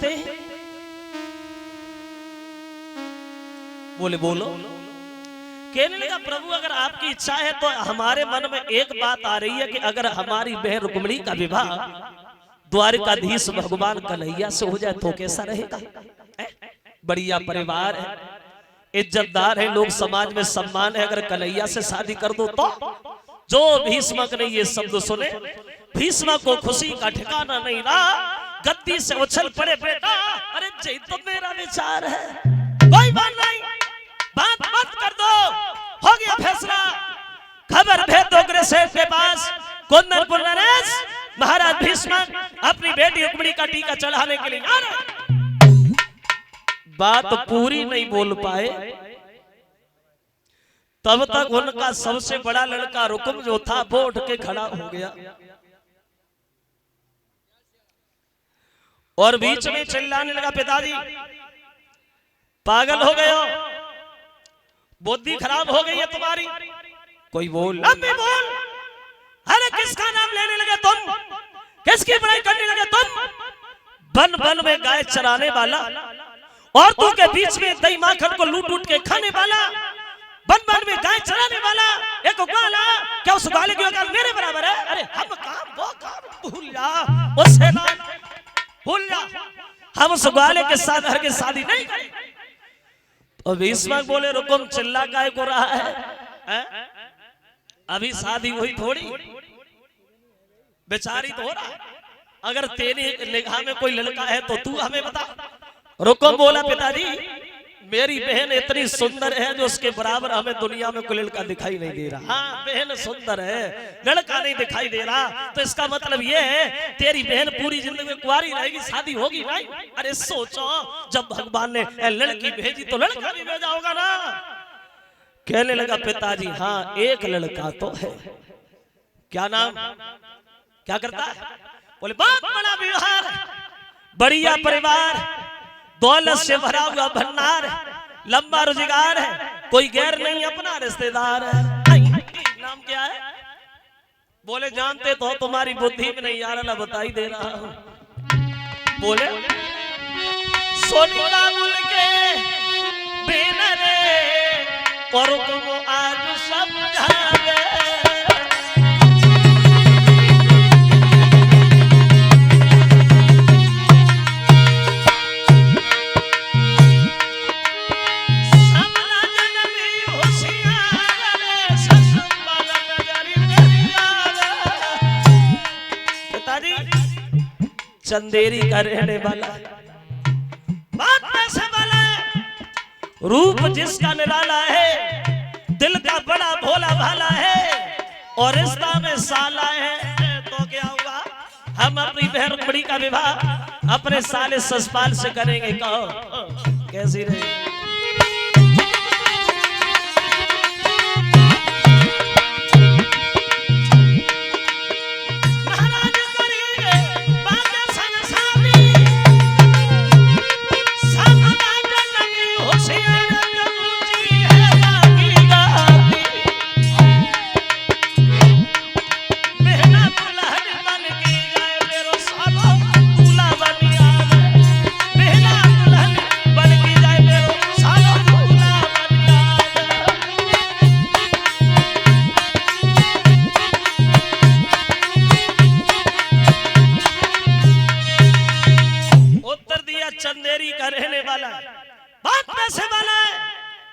सकते हैं? बोले बोलो। कहने लगा प्रभु अगर आपकी इच्छा है तो हमारे मन में एक बात आ रही है कि अगर हमारी बहन रुक्मिणी का विवाह द्वारकाधीश भगवान कन्हैया से हो जाए तो कैसा रहेगा? बढ़िया परिवार है, इज्जतदार है, लोग समाज में सम्मान है, अगर कन्हैया से शादी कर दो तो? जो भीष्मक ने ये शब्द सुने, भीष्म को खुशी का ठिकाना नहीं रहा, गद्दी से उछल पड़े। बेटा अरे जी तो मेरा विचार है, कोई बात नहीं, बात मत कर दो, हो गया फैसला। खबर भेज दो अग्रसेन के पास, कुंदनपुर नरेश महाराज भीष्म अपनी बेटी रुक्मिणी का टीका चढ़ाने के लिए आ रहे। बात पूरी नहीं बोल पाए, तब तक उनका सबसे बड़ा लड़का रुकुम जो था वो उठ के खड़ा हो गया और बीच में चिल्लाने लगा, पिताजी पागल हो गए हो, बुद्धि खराब हो गई है तुम्हारी। कोई बोल, बोल, अरे किसका नाम लेने लगे तुम, किसकी बुराई करने लगे तुम? बन बन में गाय चराने वाला, औरतों के बीच में दही माखन को लूट लूट के खाने वाला, बन बन में गाय चराने वाला एक ग्वाला, क्या उस ग्वाले की औकात मेरे बराबर है? अरे हम काम वो काम भूल जा, उससे ना भूल जा, हम उस ग्वाले के साथ हर के शादी नहीं करेंगे। और भीष्म बोले रुकुम चिल्ला काय को रहा है? अभी शादी हुई थोड़ी, बेचारी तो हो रहा है, अगर तेरी निगाह में कोई लड़का है तो तू हमें बता। रुकुम बोला पिताजी मेरी बहन इतनी सुंदर है जो उसके बराबर हमें दुनिया में कोई लड़का दिखाई नहीं दे रहा। हाँ बहन सुंदर है, लड़का नहीं दिखाई दे रहा, तो इसका मतलब ये है तेरी बहन पूरी जिंदगी में कुंवारी रहेगी, शादी होगी नहीं। अरे सोचो जब भगवान ने लड़की भेजी तो लड़का भी भेजा होगा ना। कहने लगा पिताजी हाँ एक लड़का तो है। क्या नाम, क्या करता है? बोले बहुत बड़ा व्यवहार, बढ़िया परिवार, दौलत से भरा हुआ भंडार, लंबा रोजगार है, कोई गैर नहीं अपना रिश्तेदार है। नाम क्या है? बोले जानते तो तुम्हारी बुद्धि में नहीं आ रहा, बताई दे रहा हूं। बोले सोनिया के बिना रे और को आज समझा दे। चंदेरी का रहने वाला, बात पैसे वाला है, रूप जिसका निराला है, दिल का बड़ा भोला भाला है, और रिश्ता में साला है। तो क्या हुआ, हम अपनी बहन रुक्मिणी का विवाह अपने साले ससपाल से करेंगे। कहो कैसी रही? चंदेरी का रहने वाला, बात पैसे वाला है,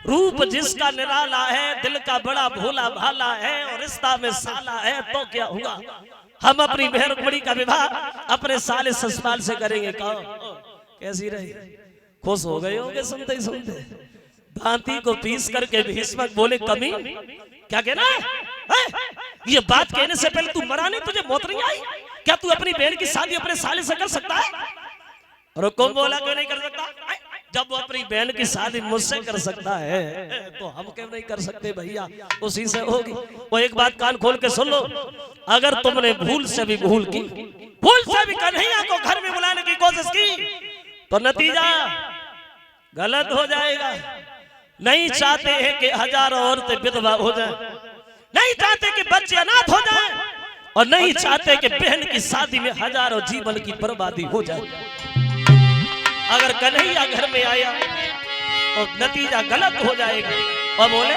रूप जिसका निराला है, दिल का बड़ा भोला भाला है, और रिश्ता में साला है। तो क्या हुआ, हम अपनी बहन रुक्मिणी का विवाह अपने साले ससुराल से करेंगे। कहो कैसी रही? खुश हो गए होंगे सुनते ही सुनते। दांती को पीस करके भीष्म बोले कमी क्या कहना है? ये बात कहने से पहले तू मरा नहीं, तुझे मौत नहीं आई क्या? तू अपनी बहन की शादी अपने साले से कर सकता है? रुकुम बोला क्यों नहीं कर सकता? जब वो अपनी बहन की शादी मुझसे कर सकता है तो हम क्यों नहीं कर सकते भैया? उसी से होगी। वो एक बात कान खोल के सुन लो, अगर तुमने भूल से भी भूल की, भूल से भी कन्हैया को घर में बुलाने की कोशिश की तो नतीजा गलत हो जाएगा। नहीं चाहते हैं कि हजारों औरतें विधवा हो जाएं, नहीं चाहते कि बच्चे अनाथ हो जाएं, और नहीं चाहते कि बहन की शादी में हजारों जीवन की बर्बादी हो जाए। अगर कन्हैया घर में आया तो नतीजा गलत हो जाएगा। और बोले